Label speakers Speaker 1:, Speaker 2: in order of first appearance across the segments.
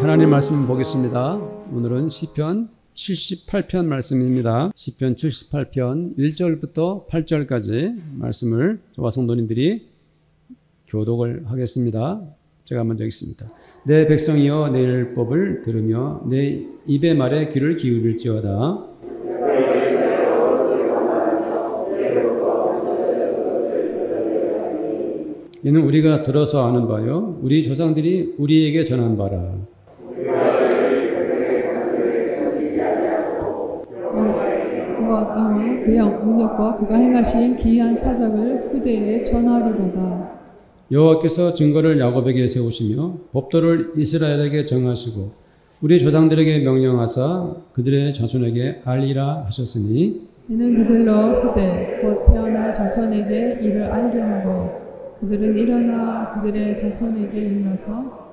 Speaker 1: 하나님 말씀 보겠습니다. 오늘은 시편 78편 말씀입니다. 시편 78편 1절부터 8절까지 말씀을 저와 성도님들이 교독을 하겠습니다. 제가 먼저 읽습니다. 내 백성이여 내 율법을 들으며 내 입의 말에 귀를 기울일지어다. 이는 우리가 들어서 아는 바요 우리 조상들이 우리에게 전한 바라.
Speaker 2: 여호와께서 그의 능력과 그가 행하신 기이한 사적을 후대에 전하리로다.
Speaker 1: 여호와께서 증거를 야곱에게 세우시며 법도를 이스라엘에게 정하시고 우리 조상들에게 명령하사 그들의 자손에게 알리라 하셨으니
Speaker 2: 이는 그들로 후대 곧 태어날 자손에게 이를 알게 하고 그들은 일어나 그들의 자손에게 일러서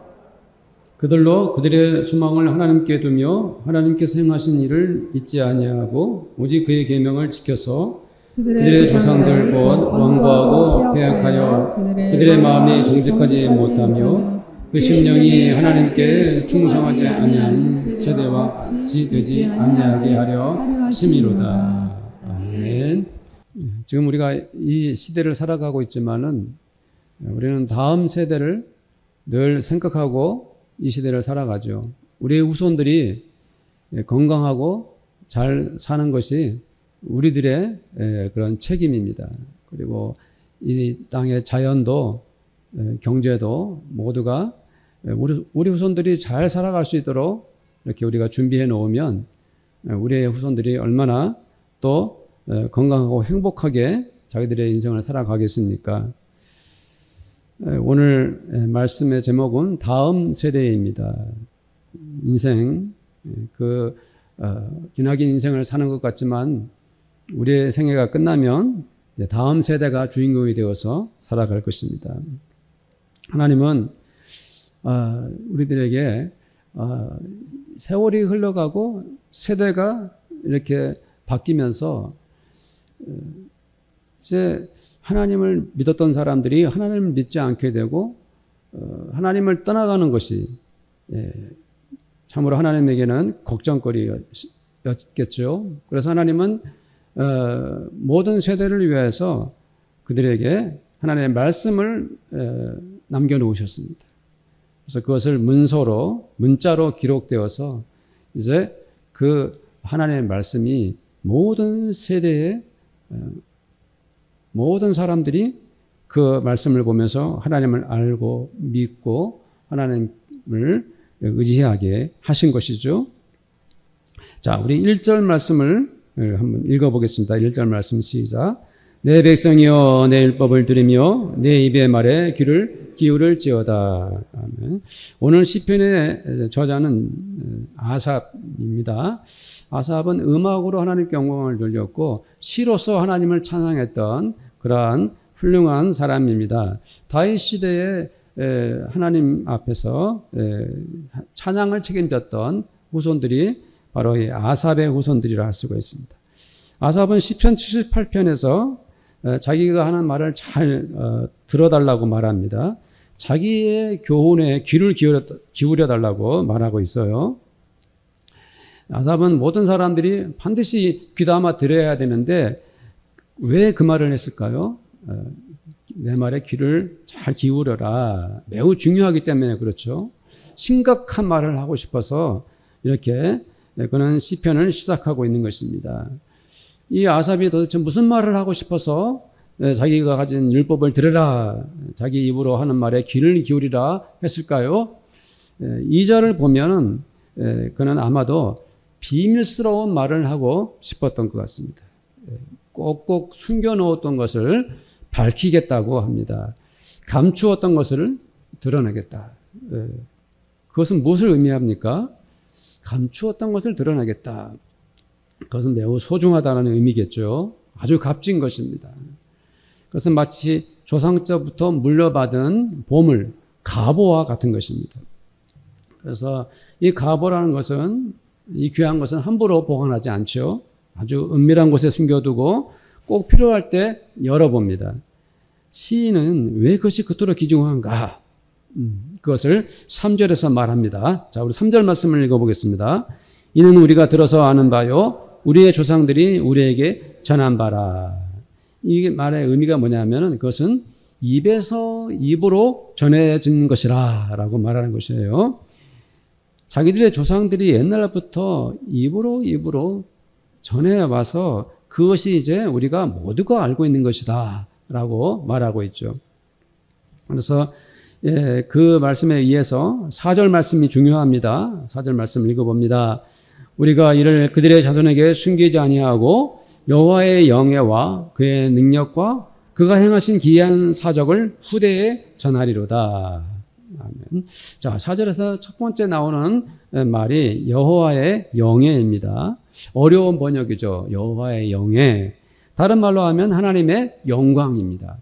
Speaker 1: 그들로 그들의 소망을 하나님께 두며 하나님께서 행하신 일을 잊지 아니하고 오직 그의 계명을 지켜서 그들의 조상들 곧 완고하고 패역하여 그들의 마음이 정직하지 못하며 그 심령이 하나님께 충성하지 아니한 세대와 같이 되지 아니하게 하려 하심이로다. 아멘. 지금 우리가 이 시대를 살아가고 있지만은 우리는 다음 세대를 늘 생각하고 이 시대를 살아가죠. 우리의 후손들이 건강하고 잘 사는 것이 우리들의 그런 책임입니다. 그리고 이 땅의 자연도 경제도 모두가 우리 후손들이 잘 살아갈 수 있도록 이렇게 우리가 준비해 놓으면 우리의 후손들이 얼마나 또 건강하고 행복하게 자기들의 인생을 살아가겠습니까? 오늘 말씀의 제목은 다음 세대입니다. 인생, 기나긴 인생을 사는 것 같지만 우리의 생애가 끝나면 다음 세대가 주인공이 되어서 살아갈 것입니다. 하나님은 우리들에게 세월이 흘러가고 세대가 이렇게 바뀌면서 이제 하나님을 믿었던 사람들이 하나님을 믿지 않게 되고 하나님을 떠나가는 것이 참으로 하나님에게는 걱정거리였겠죠. 그래서 하나님은 모든 세대를 위해서 그들에게 하나님의 말씀을 남겨놓으셨습니다. 그래서 그것을 문자로 기록되어서 이제 그 하나님의 말씀이 모든 세대에 모든 사람들이 그 말씀을 보면서 하나님을 알고 믿고 하나님을 의지하게 하신 것이죠. 자, 우리 1절 말씀을 한번 읽어보겠습니다. 1절 말씀 시작. 내 백성이여 내 율법을 들으며 내 입의 말에 귀를 기울일지어다. 아멘. 오늘 시편의 저자는 아삽입니다. 아삽은 음악으로 하나님께 영광을 돌렸고 시로서 하나님을 찬양했던 그러한 훌륭한 사람입니다. 다윗 시대에 하나님 앞에서 찬양을 책임졌던 후손들이 바로 이 아삽의 후손들이라 할 수가 있습니다. 아삽은 시편 78편에서 자기가 하는 말을 잘 들어달라고 말합니다. 자기의 교훈에 귀를 기울여 달라고 말하고 있어요. 아삽은 모든 사람들이 반드시 귀담아 들어야 되는데 왜 그 말을 했을까요? 내 말에 귀를 잘 기울여라. 매우 중요하기 때문에 그렇죠. 심각한 말을 하고 싶어서 이렇게 그는 시편을 시작하고 있는 것입니다. 이 아삽이 도대체 무슨 말을 하고 싶어서 자기가 가진 율법을 들으라, 자기 입으로 하는 말에 귀를 기울이라 했을까요? 2절을 보면은 그는 아마도 비밀스러운 말을 하고 싶었던 것 같습니다. 꼭꼭 숨겨놓았던 것을 밝히겠다고 합니다. 감추었던 것을 드러내겠다. 그것은 무엇을 의미합니까? 감추었던 것을 드러내겠다. 그것은 매우 소중하다는 의미겠죠. 아주 값진 것입니다. 그것은 마치 조상자부터 물려받은 보물, 가보와 같은 것입니다. 그래서 이 가보라는 것은, 이 귀한 것은 함부로 보관하지 않죠. 아주 은밀한 곳에 숨겨두고 꼭 필요할 때 열어봅니다. 시인은 왜 그것이 그토록 귀중한가? 그것을 3절에서 말합니다. 자, 우리 3절 말씀을 읽어보겠습니다. 이는 우리가 들어서 아는 바요 우리의 조상들이 우리에게 전한 바라. 이 말의 의미가 뭐냐면은 그것은 입에서 입으로 전해진 것이라 라고 말하는 것이에요. 자기들의 조상들이 옛날부터 입으로 전해와서 그것이 이제 우리가 모두가 알고 있는 것이다 라고 말하고 있죠. 그래서 그 말씀에 의해서 4절 말씀이 중요합니다. 4절 말씀 읽어봅니다. 우리가 이를 그들의 자손에게 숨기지 아니하고 여호와의 영예와 그의 능력과 그가 행하신 기이한 사적을 후대에 전하리로다. 아멘. 자, 4절에서 첫 번째 나오는 말이 여호와의 영예입니다. 어려운 번역이죠. 여호와의 영예. 다른 말로 하면 하나님의 영광입니다.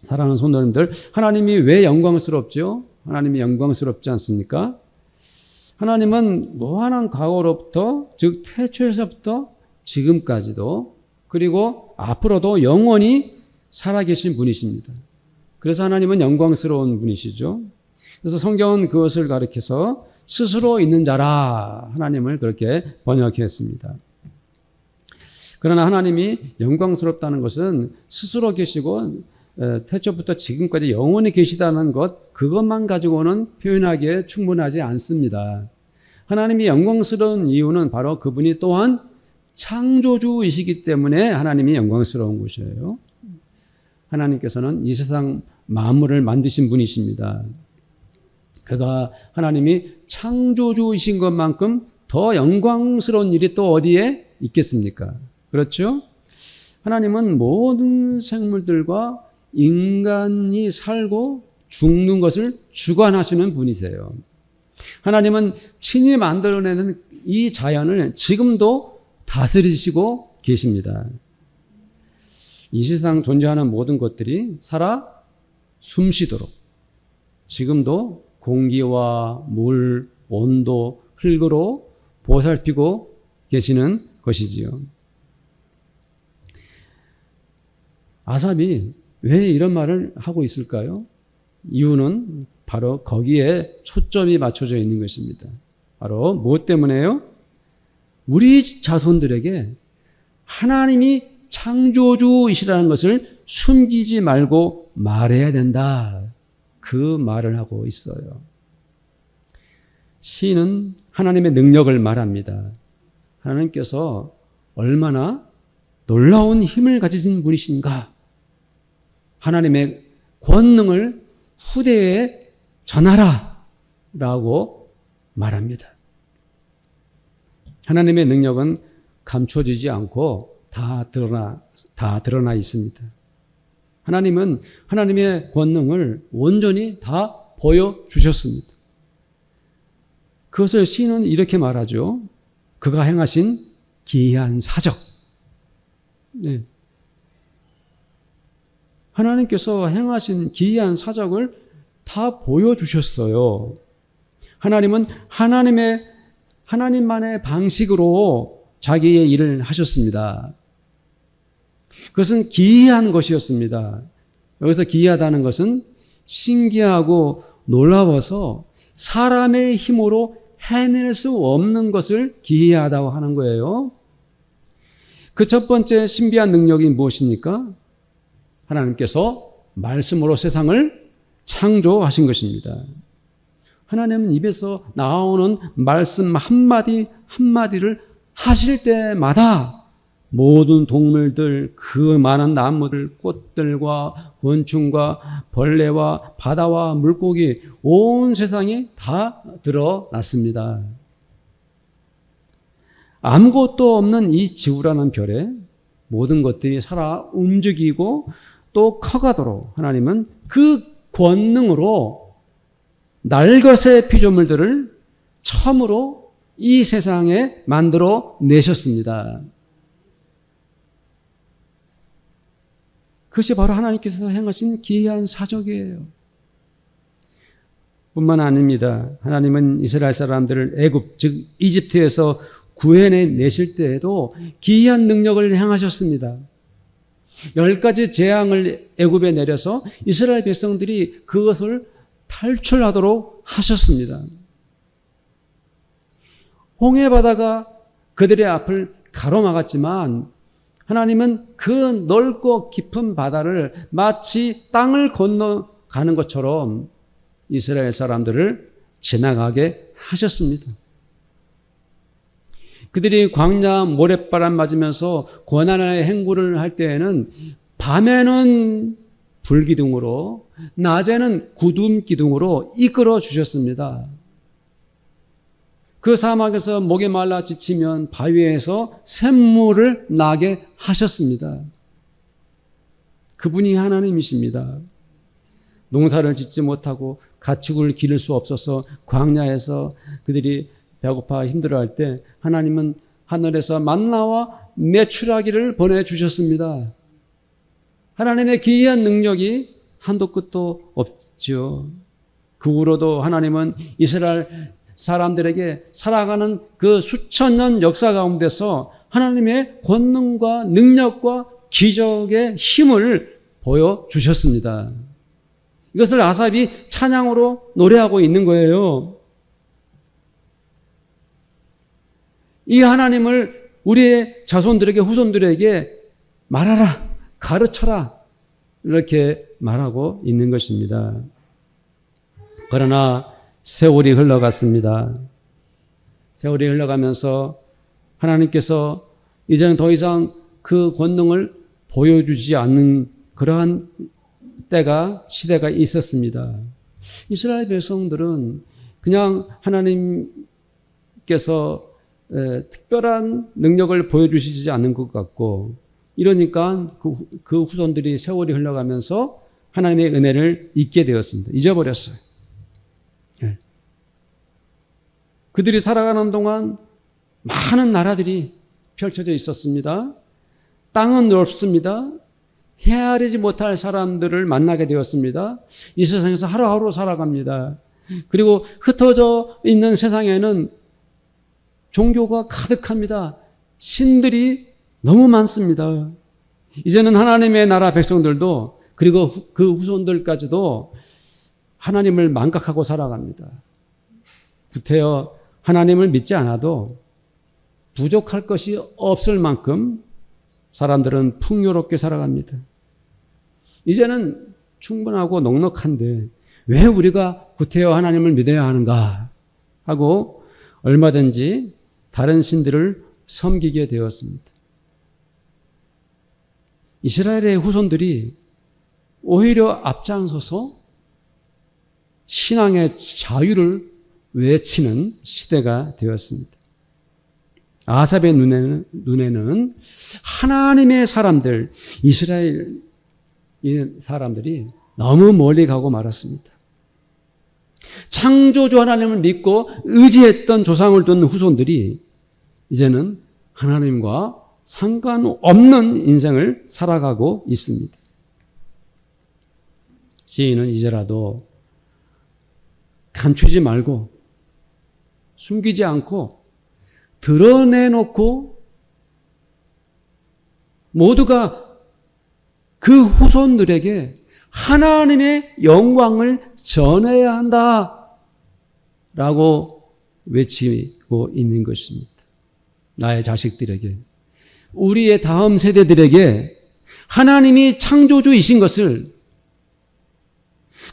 Speaker 1: 사랑하는 성도님들, 하나님이 왜 영광스럽죠? 하나님이 영광스럽지 않습니까? 하나님은 무한한 과거로부터, 즉 태초에서부터 지금까지도 그리고 앞으로도 영원히 살아계신 분이십니다. 그래서 하나님은 영광스러운 분이시죠. 그래서 성경은 그것을 가리켜서 스스로 있는 자라 하나님을 그렇게 번역했습니다. 그러나 하나님이 영광스럽다는 것은 스스로 계시고 태초부터 지금까지 영원히 계시다는 것, 그것만 가지고는 표현하기에 충분하지 않습니다. 하나님이 영광스러운 이유는 바로 그분이 또한 창조주이시기 때문에 하나님이 영광스러운 것이에요. 하나님께서는 이 세상 만물을 만드신 분이십니다. 그가 하나님이 창조주이신 것만큼 더 영광스러운 일이 또 어디에 있겠습니까? 그렇죠? 하나님은 모든 생물들과 인간이 살고 죽는 것을 주관하시는 분이세요. 하나님은 친히 만들어내는 이 자연을 지금도 다스리시고 계십니다. 이 세상 존재하는 모든 것들이 살아 숨쉬도록 지금도 공기와 물, 온도, 흙으로 보살피고 계시는 것이지요. 아삽이 왜 이런 말을 하고 있을까요? 이유는 바로 거기에 초점이 맞춰져 있는 것입니다. 바로 무엇 때문에요? 우리 자손들에게 하나님이 창조주이시라는 것을 숨기지 말고 말해야 된다. 그 말을 하고 있어요. 시인은 하나님의 능력을 말합니다. 하나님께서 얼마나 놀라운 힘을 가지신 분이신가. 하나님의 권능을 후대에 전하라 라고 말합니다. 하나님의 능력은 감춰지지 않고 다 드러나 있습니다. 하나님은 하나님의 권능을 온전히 다 보여주셨습니다. 그것을 시인은 이렇게 말하죠. 그가 행하신 기이한 사적. 네. 하나님께서 행하신 기이한 사적을 다 보여주셨어요. 하나님은 하나님만의 방식으로 자기의 일을 하셨습니다. 그것은 기이한 것이었습니다. 여기서 기이하다는 것은 신기하고 놀라워서 사람의 힘으로 해낼 수 없는 것을 기이하다고 하는 거예요. 그 첫 번째 신비한 능력이 무엇입니까? 하나님께서 말씀으로 세상을 창조하신 것입니다. 하나님은 입에서 나오는 말씀 한마디 한마디를 하실 때마다 모든 동물들, 그 많은 나무들, 꽃들과 곤충과 벌레와 바다와 물고기, 온 세상이 다 드러났습니다. 아무것도 없는 이 지구라는 별에 모든 것들이 살아 움직이고 또 커가도록 하나님은 그 권능으로 날것의 피조물들을 처음으로 이 세상에 만들어 내셨습니다. 그것이 바로 하나님께서 행하신 기이한 사적이에요. 뿐만 아닙니다. 하나님은 이스라엘 사람들을 애굽, 즉 이집트에서 구해내실 때에도 기이한 능력을 행하셨습니다. 10가지 재앙을 애굽에 내려서 이스라엘 백성들이 그것을 탈출하도록 하셨습니다. 홍해바다가 그들의 앞을 가로막았지만 하나님은 그 넓고 깊은 바다를 마치 땅을 건너가는 것처럼 이스라엘 사람들을 지나가게 하셨습니다. 그들이 광야 모래바람 맞으면서 고난의 행군을 할 때에는 밤에는 불기둥으로 낮에는 구름 기둥으로 이끌어 주셨습니다. 그 사막에서 목이 말라 지치면 바위에서 샘물을 나게 하셨습니다. 그분이 하나님이십니다. 농사를 짓지 못하고 가축을 기를 수 없어서 광야에서 그들이 배고파 힘들어할 때 하나님은 하늘에서 만나와 메추라기를 보내주셨습니다. 하나님의 기이한 능력이 한도 끝도 없죠. 그 후로도 하나님은 이스라엘 사람들에게 살아가는 그 수천 년 역사 가운데서 하나님의 권능과 능력과 기적의 힘을 보여주셨습니다. 이것을 아삽이 찬양으로 노래하고 있는 거예요. 이 하나님을 우리의 자손들에게 후손들에게 말하라, 가르쳐라 이렇게 말하고 있는 것입니다. 그러나 세월이 흘러갔습니다. 세월이 흘러가면서 하나님께서 이제는 더 이상 그 권능을 보여주지 않는 그러한 시대가 있었습니다. 이스라엘 백성들은 그냥 하나님께서 특별한 능력을 보여주시지 않는 것 같고, 이러니까 그 후손들이 세월이 흘러가면서 하나님의 은혜를 잊게 되었습니다. 잊어버렸어요. 그들이 살아가는 동안 많은 나라들이 펼쳐져 있었습니다. 땅은 넓습니다. 헤아리지 못할 사람들을 만나게 되었습니다. 이 세상에서 하루하루 살아갑니다. 그리고 흩어져 있는 세상에는 종교가 가득합니다. 신들이 너무 많습니다. 이제는 하나님의 나라 백성들도 그리고 그 후손들까지도 하나님을 망각하고 살아갑니다. 구태여 하나님을 믿지 않아도 부족할 것이 없을 만큼 사람들은 풍요롭게 살아갑니다. 이제는 충분하고 넉넉한데 왜 우리가 구태여 하나님을 믿어야 하는가 하고 얼마든지 다른 신들을 섬기게 되었습니다. 이스라엘의 후손들이 오히려 앞장서서 신앙의 자유를 외치는 시대가 되었습니다. 아삽의 눈에는 하나님의 사람들, 이스라엘 사람들이 너무 멀리 가고 말았습니다. 창조주 하나님을 믿고 의지했던 조상을 둔 후손들이 이제는 하나님과 상관없는 인생을 살아가고 있습니다. 시인은 이제라도 감추지 말고 숨기지 않고 드러내놓고 모두가 그 후손들에게 하나님의 영광을 전해야 한다라고 외치고 있는 것입니다. 나의 자식들에게, 우리의 다음 세대들에게 하나님이 창조주이신 것을,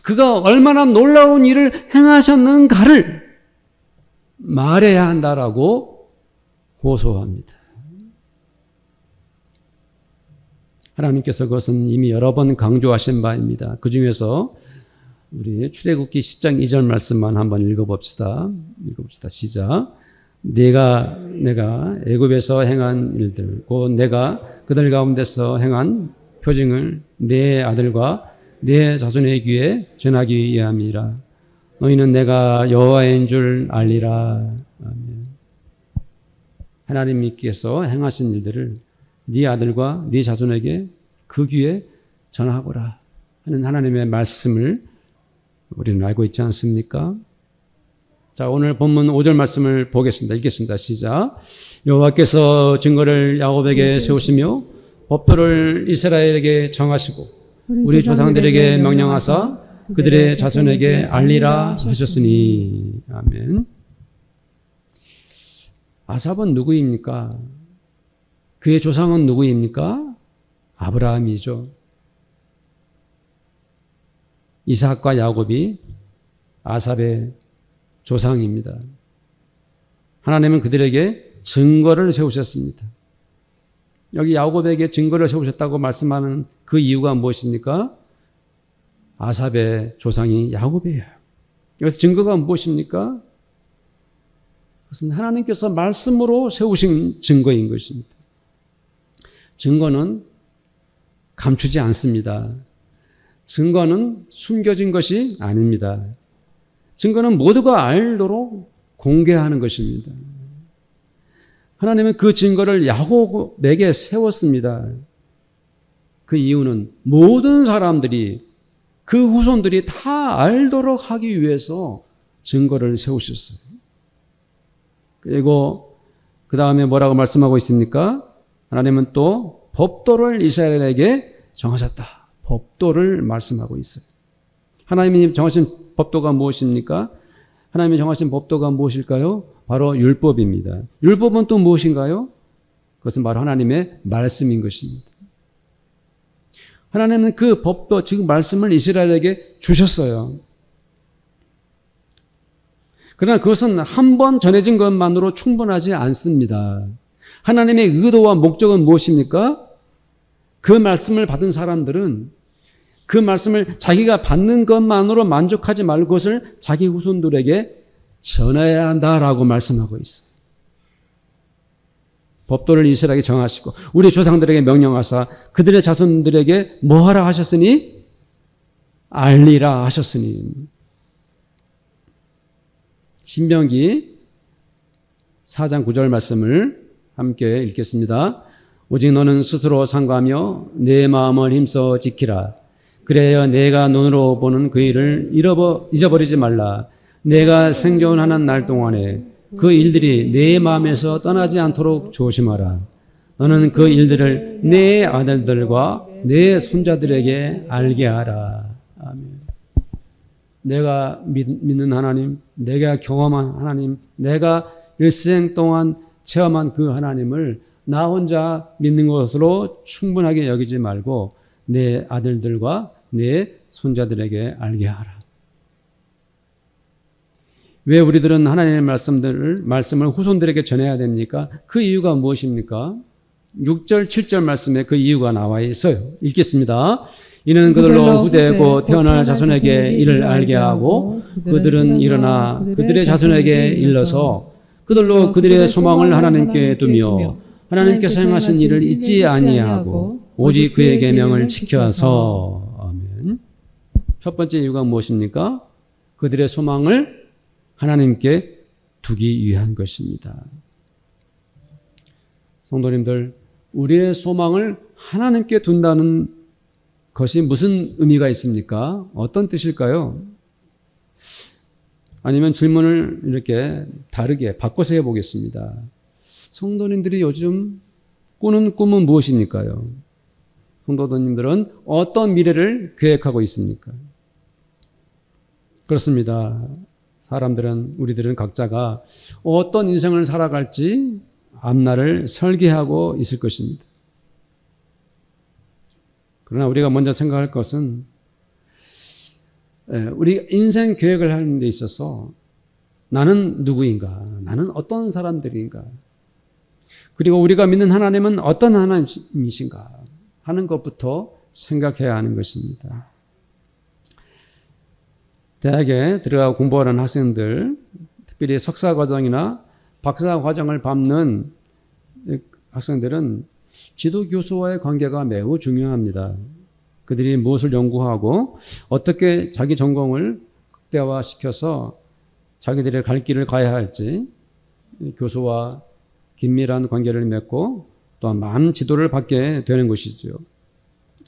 Speaker 1: 그가 얼마나 놀라운 일을 행하셨는가를 말해야 한다라고 호소합니다. 하나님께서 그것은 이미 여러 번 강조하신 바입니다. 그 중에서 우리 출애굽기 10장 2절 말씀만 한번 읽어봅시다. 시작. 내가 애굽에서 행한 일들, 곧 내가 그들 가운데서 행한 표징을 내 아들과 내 자손의 귀에 전하기 위함이라. 너희는 내가 여호와인 줄 알리라. 아멘. 하나님께서 행하신 일들을 네 아들과 네 자손에게 그 귀에 전하거라 하는 하나님의 말씀을 우리는 알고 있지 않습니까? 자, 오늘 본문 5절 말씀을 보겠습니다. 읽겠습니다. 시작. 여호와께서 증거를 야곱에게 세우시며 법도를 이스라엘에게 정하시고 우리 조상들에게 명령하사 그들의 자손에게 알리라 하셨으니. 아멘. 아삽은 누구입니까? 그의 조상은 누구입니까? 아브라함이죠. 이삭과 야곱이 아삽의 조상입니다. 하나님은 그들에게 증거를 세우셨습니다. 여기 야곱에게 증거를 세우셨다고 말씀하는 그 이유가 무엇입니까? 아삽의 조상이 야곱이에요. 여기서 증거가 무엇입니까? 그것은 하나님께서 말씀으로 세우신 증거인 것입니다. 증거는 감추지 않습니다. 증거는 숨겨진 것이 아닙니다. 증거는 모두가 알도록 공개하는 것입니다. 하나님은 그 증거를 야곱에게 세웠습니다. 그 이유는 모든 사람들이, 그 후손들이 다 알도록 하기 위해서 증거를 세우셨어요. 그리고 그 다음에 뭐라고 말씀하고 있습니까? 하나님은 또 법도를 이스라엘에게 정하셨다. 법도를 말씀하고 있어요. 하나님이 정하신 법도가 무엇입니까? 하나님이 정하신 법도가 무엇일까요? 바로 율법입니다. 율법은 또 무엇인가요? 그것은 바로 하나님의 말씀인 것입니다. 하나님은 그 법도, 즉 말씀을 이스라엘에게 주셨어요. 그러나 그것은 한 번 전해진 것만으로 충분하지 않습니다. 하나님의 의도와 목적은 무엇입니까? 그 말씀을 받은 사람들은 그 말씀을 자기가 받는 것만으로 만족하지 말고 그것을 자기 후손들에게 전해야 한다라고 말씀하고 있어요. 법도를 이스라엘에게 정하시고 우리 조상들에게 명령하사 그들의 자손들에게 뭐하라 하셨으니? 알리라 하셨으니. 신명기 4장 9절 말씀을 함께 읽겠습니다. 오직 너는 스스로 상고하며 내 마음을 힘써 지키라. 그래야 내가 눈으로 보는 그 일을 잊어버리지 말라. 내가 생존하는 날 동안에 그 일들이 내 마음에서 떠나지 않도록 조심하라. 너는 그 일들을 내 아들들과 내 손자들에게 알게 하라. 아멘. 내가 믿는 하나님, 내가 경험한 하나님, 내가 일생 동안 체험한 그 하나님을 나 혼자 믿는 것으로 충분하게 여기지 말고 내 아들들과 내 손자들에게 알게 하라. 왜 우리들은 하나님의 말씀을 후손들에게 전해야 됩니까? 그 이유가 무엇입니까? 6절, 7절 말씀에 그 이유가 나와 있어요. 읽겠습니다. 이는 그들로 후대고 태어날 자손에게 이를 알게 하고 그들은 일어나 그들의 자손에게 일러서 그들로 그들의 소망을 하나님께 두며 하나님께서 행하신 일을 잊지 아니하고 오직 그의 계명을 지켜서. 아멘. 첫 번째 이유가 무엇입니까? 그들의 소망을 하나님께 두기 위한 것입니다. 성도님들, 우리의 소망을 하나님께 둔다는 것이 무슨 의미가 있습니까? 어떤 뜻일까요? 아니면 질문을 이렇게 다르게 바꿔서 해보겠습니다. 성도님들이 요즘 꾸는 꿈은 무엇입니까요? 성도님들은 어떤 미래를 계획하고 있습니까? 그렇습니다. 우리들은 각자가 어떤 인생을 살아갈지 앞날을 설계하고 있을 것입니다. 그러나 우리가 먼저 생각할 것은 우리 인생 계획을 하는 데 있어서 나는 누구인가? 나는 어떤 사람들인가? 그리고 우리가 믿는 하나님은 어떤 하나님이신가? 하는 것부터 생각해야 하는 것입니다. 대학에 들어가고 공부하는 학생들, 특별히 석사 과정이나 박사 과정을 밟는 학생들은 지도 교수와의 관계가 매우 중요합니다. 그들이 무엇을 연구하고 어떻게 자기 전공을 극대화시켜서 자기들의 갈 길을 가야 할지 교수와 긴밀한 관계를 맺고 또한 많은 지도를 받게 되는 것이죠.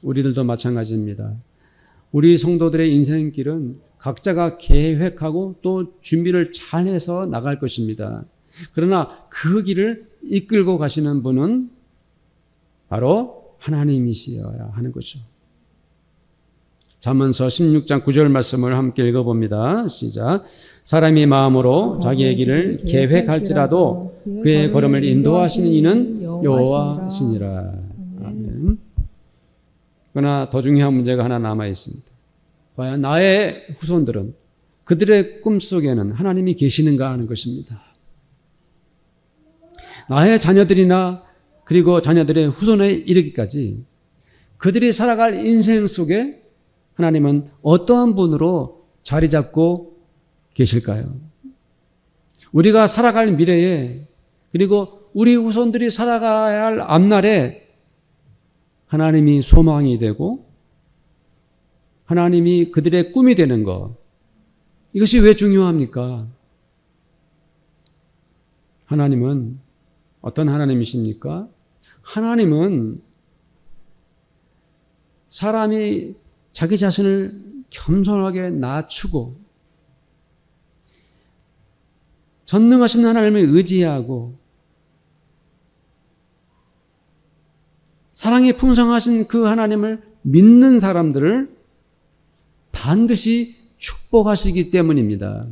Speaker 1: 우리들도 마찬가지입니다. 우리 성도들의 인생길은 각자가 계획하고 또 준비를 잘해서 나갈 것입니다. 그러나 그 길을 이끌고 가시는 분은 바로 하나님이시어야 하는 거죠. 잠언서 16장 9절 말씀을 함께 읽어봅니다. 시작. 사람이 마음으로 자기의 길을 계획할지라도 그의 걸음을 인도하시는 이는 여호와시니라. 아멘. 그러나 더 중요한 문제가 하나 남아 있습니다. 과연 나의 후손들은 그들의 꿈속에는 하나님이 계시는가 하는 것입니다. 나의 자녀들이나 그리고 자녀들의 후손에 이르기까지 그들이 살아갈 인생 속에 하나님은 어떠한 분으로 자리 잡고 계실까요? 우리가 살아갈 미래에 그리고 우리 후손들이 살아가야 할 앞날에 하나님이 소망이 되고 하나님이 그들의 꿈이 되는 것, 이것이 왜 중요합니까? 하나님은 어떤 하나님이십니까? 하나님은 사람이 자기 자신을 겸손하게 낮추고 전능하신 하나님을 의지하고 사랑이 풍성하신 그 하나님을 믿는 사람들을 반드시 축복하시기 때문입니다.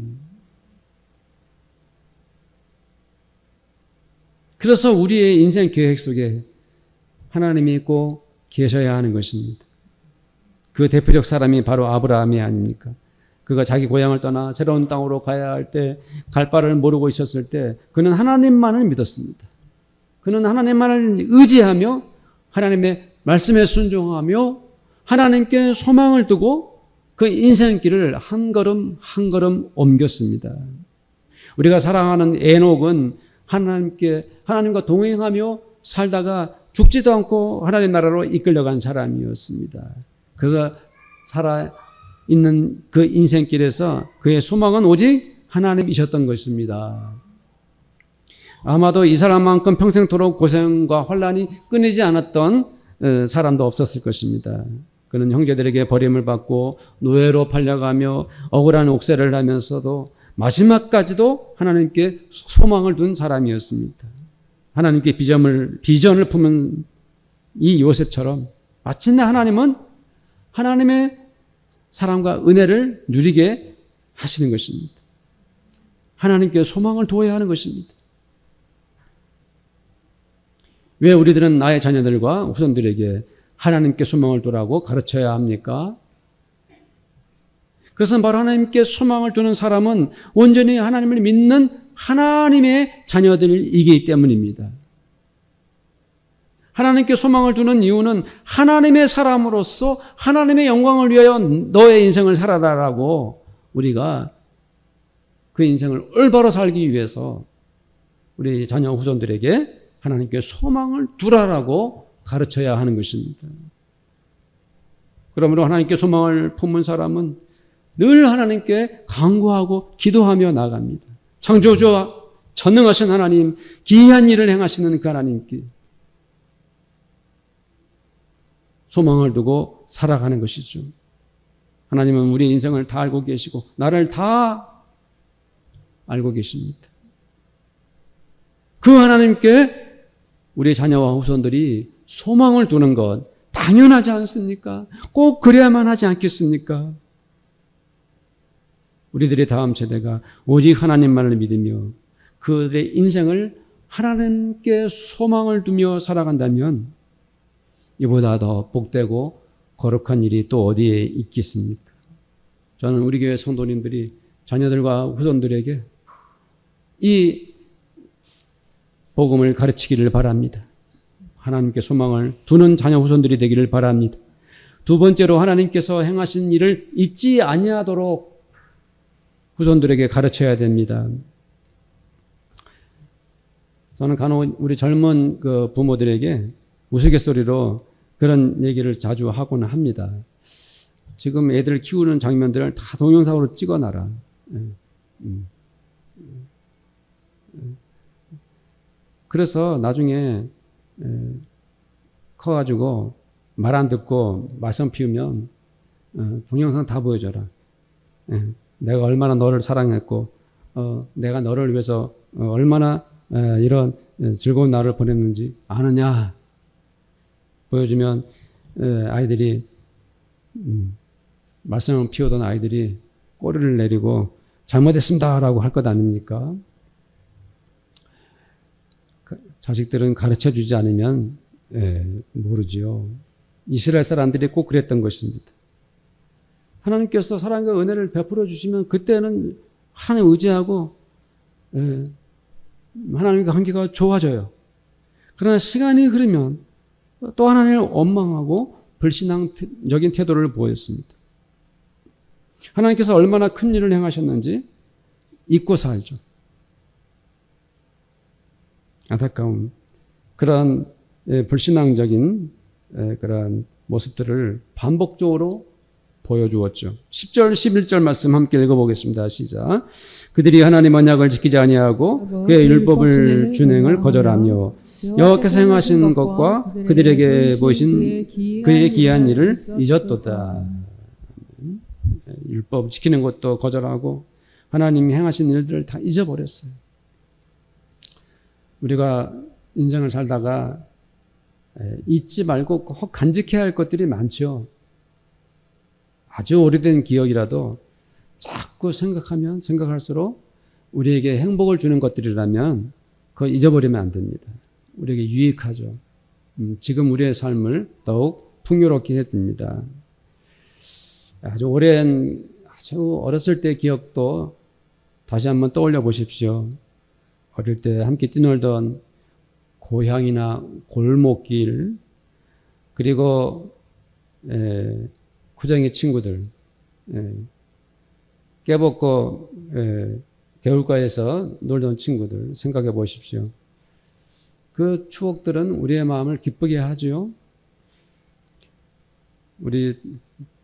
Speaker 1: 그래서 우리의 인생 계획 속에 하나님이 꼭 계셔야 하는 것입니다. 그 대표적 사람이 바로 아브라함이 아닙니까? 그가 자기 고향을 떠나 새로운 땅으로 가야 할 때 갈 바를 모르고 있었을 때 그는 하나님만을 믿었습니다. 그는 하나님만을 의지하며 하나님의 말씀에 순종하며 하나님께 소망을 두고 그 인생길을 한 걸음 한 걸음 옮겼습니다. 우리가 사랑하는 에녹은 하나님과 동행하며 살다가 죽지도 않고 하나님 나라로 이끌려간 사람이었습니다. 그가 살아있는 그 인생길에서 그의 소망은 오직 하나님이셨던 것입니다. 아마도 이 사람만큼 평생토록 고생과 환난이 끊이지 않았던 사람도 없었을 것입니다. 그는 형제들에게 버림을 받고 노예로 팔려가며 억울한 옥세를 하면서도 마지막까지도 하나님께 소망을 둔 사람이었습니다. 하나님께 비전을 품은 이 요셉처럼 마침내 하나님은 하나님의 사랑과 은혜를 누리게 하시는 것입니다. 하나님께 소망을 두어야 하는 것입니다. 왜 우리들은 나의 자녀들과 후손들에게 하나님께 소망을 두라고 가르쳐야 합니까? 그것은 바로 하나님께 소망을 두는 사람은 온전히 하나님을 믿는 하나님의 자녀들이기 때문입니다. 하나님께 소망을 두는 이유는 하나님의 사람으로서 하나님의 영광을 위하여 너의 인생을 살아라라고 우리가 그 인생을 올바로 살기 위해서 우리 자녀 후손들에게 하나님께 소망을 두라라고 가르쳐야 하는 것입니다. 그러므로 하나님께 소망을 품은 사람은 늘 하나님께 간구하고 기도하며 나갑니다. 창조주와 전능하신 하나님, 기이한 일을 행하시는 그 하나님께 소망을 두고 살아가는 것이죠. 하나님은 우리 인생을 다 알고 계시고 나를 다 알고 계십니다. 그 하나님께 우리 자녀와 후손들이 소망을 두는 것 당연하지 않습니까? 꼭 그래야만 하지 않겠습니까? 우리들의 다음 세대가 오직 하나님만을 믿으며 그들의 인생을 하나님께 소망을 두며 살아간다면 이보다 더 복되고 거룩한 일이 또 어디에 있겠습니까? 저는 우리 교회 성도님들이 자녀들과 후손들에게 이 복음을 가르치기를 바랍니다. 하나님께 소망을 두는 자녀 후손들이 되기를 바랍니다. 두 번째로 하나님께서 행하신 일을 잊지 아니하도록 후손들에게 가르쳐야 됩니다. 저는 간혹 우리 젊은 그 부모들에게 우스갯소리로 그런 얘기를 자주 하고는 합니다. 지금 애들 키우는 장면들을 다 동영상으로 찍어놔라. 그래서 나중에 커가지고 말 안 듣고 말썽 피우면 동영상 다 보여줘라. 내가 얼마나 너를 사랑했고 내가 너를 위해서 얼마나 이런 즐거운 날을 보냈는지 아느냐 보여주면 아이들이 말썽을 피우던 아이들이 꼬리를 내리고 잘못했습니다라고 할 것 아닙니까? 자식들은 가르쳐 주지 않으면 모르지요. 이스라엘 사람들이 꼭 그랬던 것입니다. 하나님께서 사랑과 은혜를 베풀어 주시면 그때는 하나님 의지하고 하나님과 관계가 좋아져요. 그러나 시간이 흐르면 또 하나님을 원망하고 불신앙적인 태도를 보였습니다. 하나님께서 얼마나 큰 일을 행하셨는지 잊고 살죠. 안타까운 그러한 불신앙적인 그러한 모습들을 반복적으로 보여주었죠. 10절 11절 말씀 함께 읽어보겠습니다. 시작. 그들이 하나님 언약을 지키지 아니하고 그의 율법을 준행을 거절하며 여호와께서 행하신 것과 그들에게 보이신 그의 기이한 일을 잊었도다. 율법 지키는 것도 거절하고 하나님이 행하신 일들을 다 잊어버렸어요. 우리가 인생을 살다가 잊지 말고 꼭 간직해야 할 것들이 많죠. 아주 오래된 기억이라도 자꾸 생각하면 생각할수록 우리에게 행복을 주는 것들이라면 그거 잊어버리면 안 됩니다. 우리에게 유익하죠. 지금 우리의 삶을 더욱 풍요롭게 해줍니다. 아주 오랜 아주 어렸을 때 기억도 다시 한번 떠올려 보십시오. 어릴 때 함께 뛰놀던 고향이나 골목길 그리고 구쟁이 친구들 깨벗고 개울가에서 놀던 친구들 생각해 보십시오. 그 추억들은 우리의 마음을 기쁘게 하죠. 우리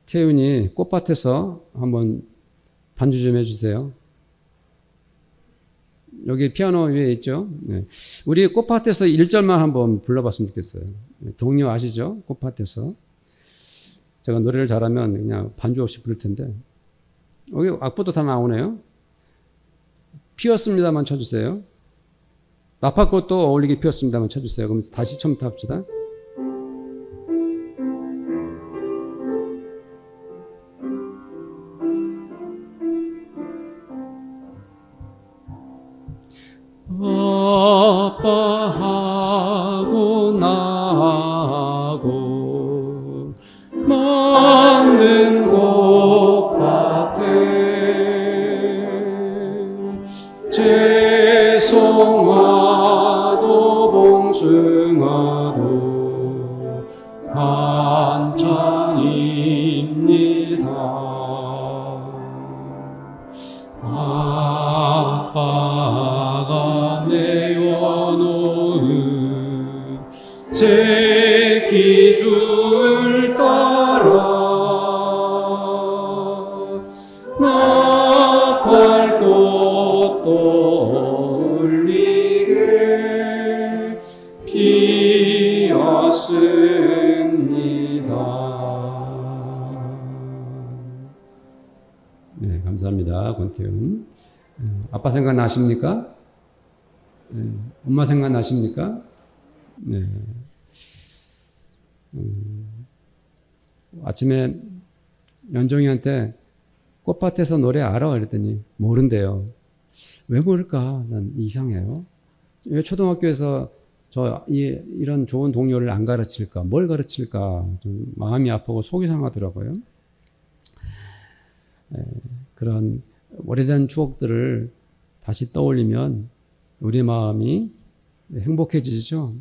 Speaker 1: 태윤이 꽃밭에서 한번 반주 좀 해주세요. 여기 피아노 위에 있죠. 네. 우리 꽃밭에서 1절만 한번 불러봤으면 좋겠어요. 동요 아시죠? 꽃밭에서. 제가 노래를 잘하면 그냥 반주 없이 부를 텐데. 여기 악보도 다 나오네요. 피었습니다만 쳐주세요. 나팔꽃도 어울리게 피었습니다만 쳐주세요. 그럼 다시 처음부터 합시다. 아빠하고 나하고 만든 꽃밭에 죄송하도 봉숭아도 한창입니다. 아빠가 내어놓은 새끼줄 따라 나팔꽃도 울리게 피었습니다. 네, 감사합니다. 권태훈. 아빠 생각나십니까? 엄마 생각나십니까? 네. 아침에 연종이한테 꽃밭에서 노래 알아? 그랬더니 모른대요. 왜 모를까? 난 이상해요. 왜 초등학교에서 이런 좋은 동요를 안 가르칠까? 뭘 가르칠까? 좀 마음이 아프고 속이 상하더라고요. 그런 오래된 추억들을 다시 떠올리면 우리 마음이 행복해지죠.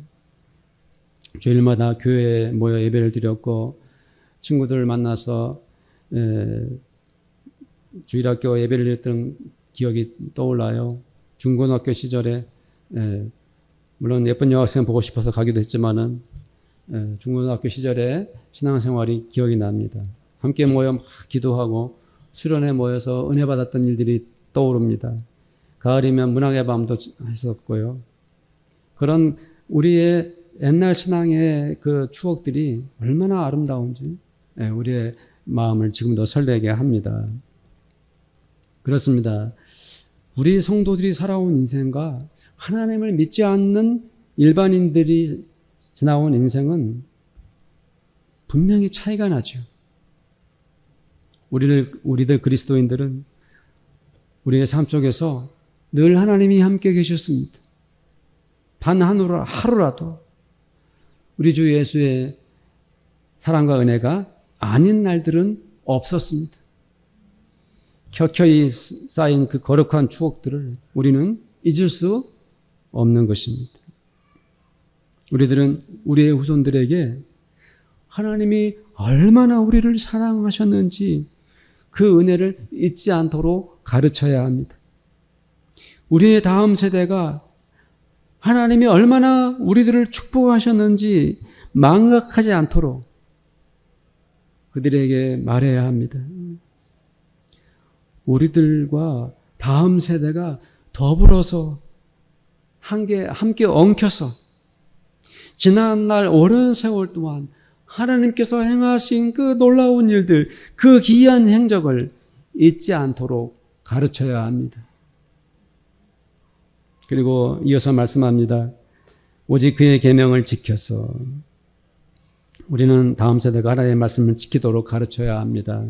Speaker 1: 주일마다 교회에 모여 예배를 드렸고 친구들 만나서 주일학교 예배를 드렸던 기억이 떠올라요. 중고등학교 시절에 물론 예쁜 여학생 보고 싶어서 가기도 했지만은 중고등학교 시절에 신앙생활이 기억이 납니다. 함께 모여 막 기도하고 수련회 모여서 은혜 받았던 일들이 떠오릅니다. 가을이면 문학의 밤도 했었고요. 그런 우리의 옛날 신앙의 그 추억들이 얼마나 아름다운지 우리의 마음을 지금도 설레게 합니다. 그렇습니다. 우리 성도들이 살아온 인생과 하나님을 믿지 않는 일반인들이 지나온 인생은 분명히 차이가 나죠. 우리들 그리스도인들은 우리의 삶 속에서 늘 하나님이 함께 계셨습니다. 단 하루라도 우리 주 예수의 사랑과 은혜가 아닌 날들은 없었습니다. 켜켜이 쌓인 그 거룩한 추억들을 우리는 잊을 수 없는 것입니다. 우리들은 우리의 후손들에게 하나님이 얼마나 우리를 사랑하셨는지 그 은혜를 잊지 않도록 가르쳐야 합니다. 우리의 다음 세대가 하나님이 얼마나 우리들을 축복하셨는지 망각하지 않도록 그들에게 말해야 합니다. 우리들과 다음 세대가 더불어서 함께 엉켜서 지난날 오랜 세월 동안 하나님께서 행하신 그 놀라운 일들, 그 기이한 행적을 잊지 않도록 가르쳐야 합니다. 그리고 이어서 말씀합니다. 오직 그의 계명을 지켜서 우리는 다음 세대가 하나님의 말씀을 지키도록 가르쳐야 합니다.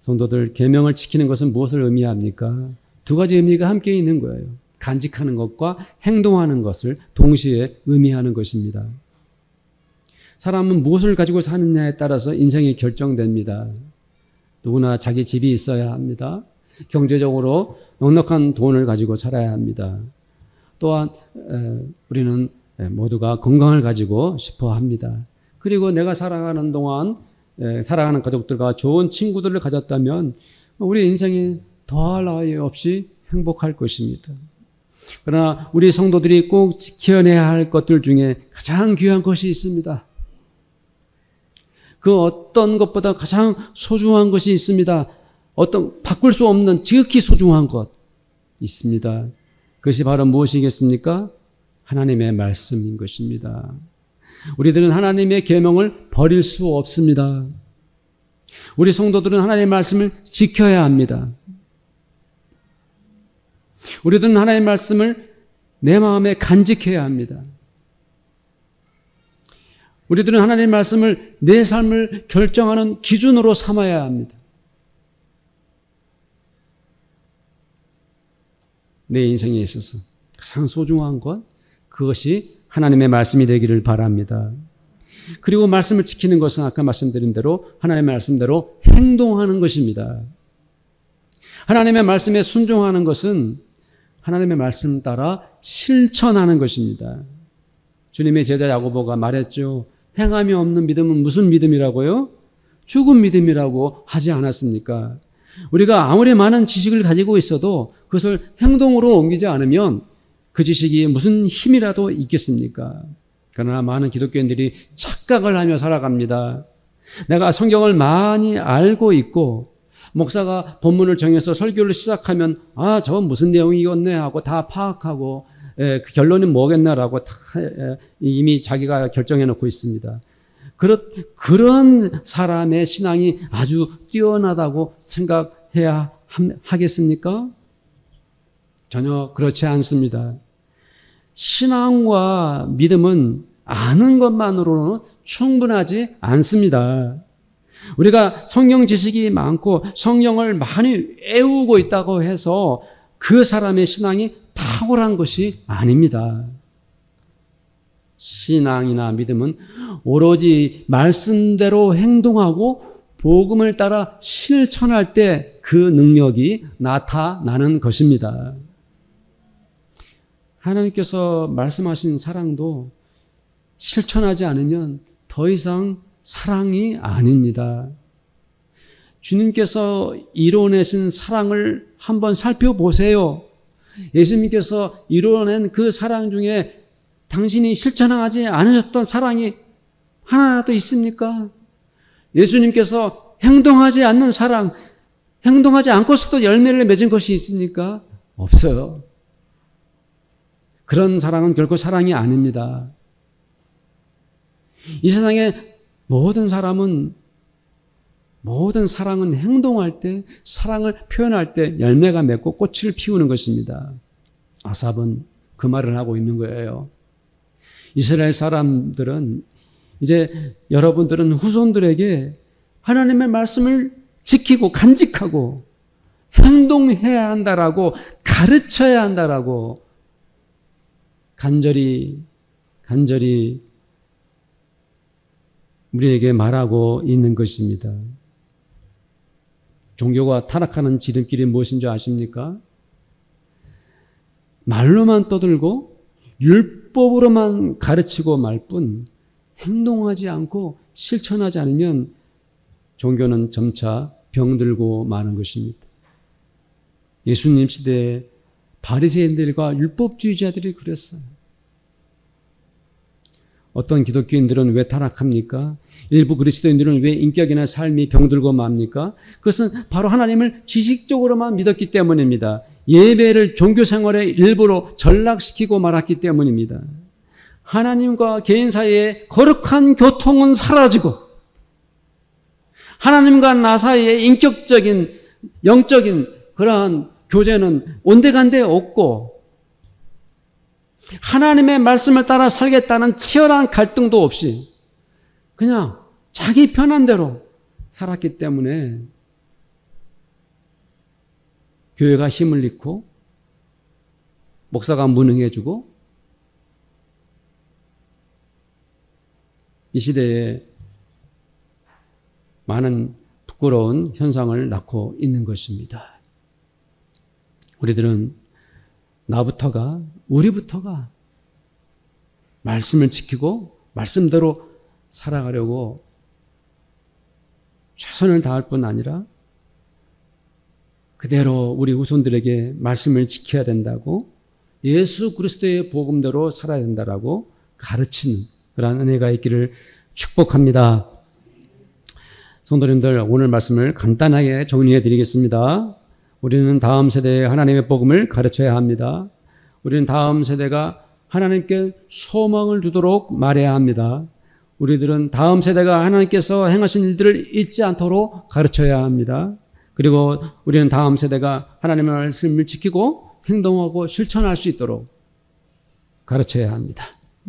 Speaker 1: 성도들, 계명을 지키는 것은 무엇을 의미합니까? 두 가지 의미가 함께 있는 거예요. 간직하는 것과 행동하는 것을 동시에 의미하는 것입니다. 사람은 무엇을 가지고 사느냐에 따라서 인생이 결정됩니다. 누구나 자기 집이 있어야 합니다. 경제적으로 넉넉한 돈을 가지고 살아야 합니다. 또한 우리는 모두가 건강을 가지고 싶어 합니다. 그리고 내가 살아가는 동안 살아가는 가족들과 좋은 친구들을 가졌다면 우리 인생이 더할 나위 없이 행복할 것입니다. 그러나 우리 성도들이 꼭 지켜내야 할 것들 중에 가장 귀한 것이 있습니다. 그 어떤 것보다 가장 소중한 것이 있습니다. 바꿀 수 없는 지극히 소중한 것 있습니다. 그것이 바로 무엇이겠습니까? 하나님의 말씀인 것입니다. 우리들은 하나님의 계명을 버릴 수 없습니다. 우리 성도들은 하나님의 말씀을 지켜야 합니다. 우리들은 하나님의 말씀을 내 마음에 간직해야 합니다. 우리들은 하나님의 말씀을 내 삶을 결정하는 기준으로 삼아야 합니다. 내 인생에 있어서 가장 소중한 것, 그것이 하나님의 말씀이 되기를 바랍니다. 그리고 말씀을 지키는 것은 아까 말씀드린 대로 하나님의 말씀대로 행동하는 것입니다. 하나님의 말씀에 순종하는 것은 하나님의 말씀 따라 실천하는 것입니다. 주님의 제자 야고보가 말했죠. 행함이 없는 믿음은 무슨 믿음이라고요? 죽은 믿음이라고 하지 않았습니까? 우리가 아무리 많은 지식을 가지고 있어도 그것을 행동으로 옮기지 않으면 그 지식이 무슨 힘이라도 있겠습니까? 그러나 많은 기독교인들이 착각을 하며 살아갑니다. 내가 성경을 많이 알고 있고 목사가 본문을 정해서 설교를 시작하면 저건 무슨 내용이겠네 하고 다 파악하고 그 결론이 뭐겠나라고 다 이미 자기가 결정해 놓고 있습니다. 그런 사람의 신앙이 아주 뛰어나다고 생각해야 하겠습니까? 전혀 그렇지 않습니다. 신앙과 믿음은 아는 것만으로는 충분하지 않습니다. 우리가 성경 지식이 많고 성경을 많이 외우고 있다고 해서 그 사람의 신앙이 탁월한 것이 아닙니다. 신앙이나 믿음은 오로지 말씀대로 행동하고 복음을 따라 실천할 때 그 능력이 나타나는 것입니다. 하나님께서 말씀하신 사랑도 실천하지 않으면 더 이상 사랑이 아닙니다. 주님께서 이뤄내신 사랑을 한번 살펴보세요. 예수님께서 이뤄낸 그 사랑 중에 당신이 실천하지 않으셨던 사랑이 하나라도 있습니까? 예수님께서 행동하지 않는 사랑, 행동하지 않고서도 열매를 맺은 것이 있습니까? 없어요. 그런 사랑은 결코 사랑이 아닙니다. 이 세상에 모든 사랑은 행동할 때, 사랑을 표현할 때 열매가 맺고 꽃을 피우는 것입니다. 아삽은 그 말을 하고 있는 거예요. 이스라엘 사람들은 이제 여러분들은 후손들에게 하나님의 말씀을 지키고 간직하고 행동해야 한다라고 가르쳐야 한다라고 간절히 우리에게 말하고 있는 것입니다. 종교가 타락하는 지름길이 무엇인지 아십니까? 말로만 떠들고 율법으로만 가르치고 말 뿐 행동하지 않고 실천하지 않으면 종교는 점차 병들고 마는 것입니다. 예수님 시대에 바리새인들과 율법주의자들이 그랬어요. 어떤 기독교인들은 왜 타락합니까? 일부 그리스도인들은 왜 인격이나 삶이 병들고 맙니까? 그것은 바로 하나님을 지식적으로만 믿었기 때문입니다. 예배를 종교 생활의 일부로 전락시키고 말았기 때문입니다. 하나님과 개인 사이에 거룩한 교통은 사라지고 하나님과 나 사이에 인격적인 영적인 그러한 교제는 온데간데 없고 하나님의 말씀을 따라 살겠다는 치열한 갈등도 없이 그냥 자기 편한 대로 살았기 때문에 교회가 힘을 잃고 목사가 무능해지고 이 시대에 많은 부끄러운 현상을 낳고 있는 것입니다. 우리들은 우리부터가 말씀을 지키고 말씀대로 살아가려고 최선을 다할 뿐 아니라 그대로 우리 후손들에게 말씀을 지켜야 된다고 예수 그리스도의 복음대로 살아야 된다라고 가르치는 그러한 은혜가 있기를 축복합니다. 성도님들, 오늘 말씀을 간단하게 정리해 드리겠습니다. 우리는 다음 세대에 하나님의 복음을 가르쳐야 합니다. 우리는 다음 세대가 하나님께 소망을 두도록 말해야 합니다. 우리들은 다음 세대가 하나님께서 행하신 일들을 잊지 않도록 가르쳐야 합니다. 그리고 우리는 다음 세대가 하나님의 말씀을 지키고 행동하고 실천할 수 있도록 가르쳐야 합니다.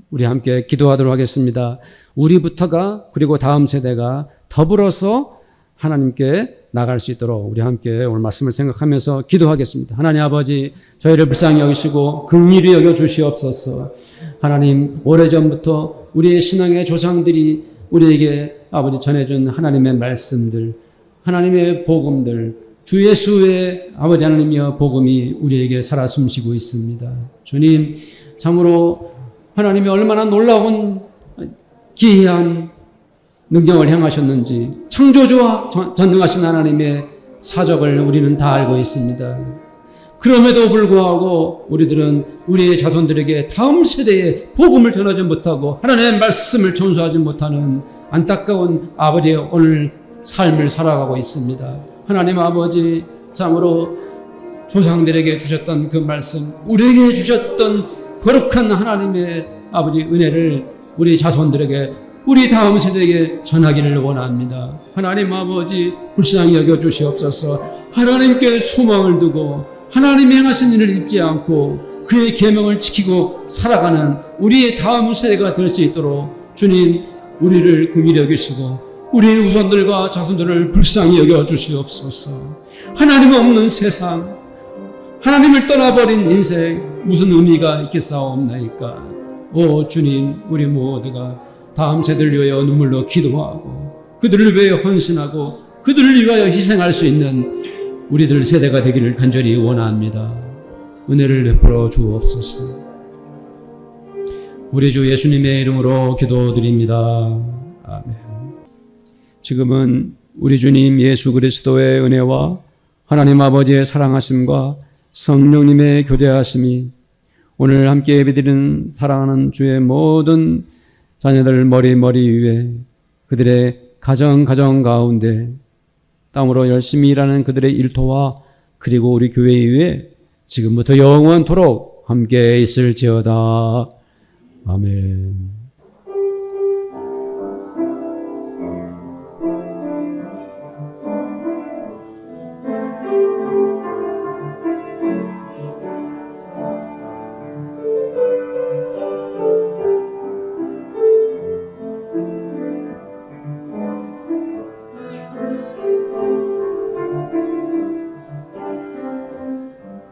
Speaker 1: 우리 함께 기도하도록 하겠습니다. 우리부터가 그리고 다음 세대가 더불어서 하나님께 나갈 수 있도록 우리 함께 오늘 말씀을 생각하면서 기도하겠습니다. 하나님 아버지, 저희를 불쌍히 여기시고 긍휼히 여겨 주시옵소서. 하나님, 오래전부터 우리의 신앙의 조상들이 우리에게 아버지 전해준 하나님의 말씀들, 하나님의 복음들, 주 예수의 아버지 하나님의 복음이 우리에게 살아 숨쉬고 있습니다. 주님, 참으로 하나님이 얼마나 놀라운 기이한 능력을 행하셨는지 창조주와 전능하신 하나님의 사적을 우리는 다 알고 있습니다. 그럼에도 불구하고 우리들은 우리의 자손들에게 다음 세대에 복음을 전하지 못하고 하나님의 말씀을 전수하지 못하는 안타까운 아버지의 오늘 삶을 살아가고 있습니다. 하나님 아버지, 참으로 조상들에게 주셨던 그 말씀, 우리에게 주셨던 거룩한 하나님의 아버지 은혜를 우리 자손들에게, 우리 다음 세대에게 전하기를 원합니다. 하나님 아버지, 불쌍히 여겨주시옵소서. 하나님께 소망을 두고 하나님이 행하신 일을 잊지 않고 그의 계명을 지키고 살아가는 우리의 다음 세대가 될 수 있도록 주님, 우리를 긍휼히 여기시고 우리 후손들과 자손들을 불쌍히 여겨주시옵소서. 하나님 없는 세상, 하나님을 떠나버린 인생, 무슨 의미가 있겠사옵나이까. 오 주님, 우리 모두가 다음 세대를 위하여 눈물로 기도하고 그들을 위하여 헌신하고 그들을 위하여 희생할 수 있는 우리들 세대가 되기를 간절히 원합니다. 은혜를 베풀어 주옵소서. 우리 주 예수님의 이름으로 기도드립니다. 아멘. 지금은 우리 주님 예수 그리스도의 은혜와 하나님 아버지의 사랑하심과 성령님의 교제하심이 오늘 함께 예배드리는 사랑하는 주의 모든 자녀들 머리 위에, 그들의 가정 가운데 땀으로 열심히 일하는 그들의 일터와 그리고 우리 교회 위에 지금부터 영원토록 함께 있을지어다. 아멘.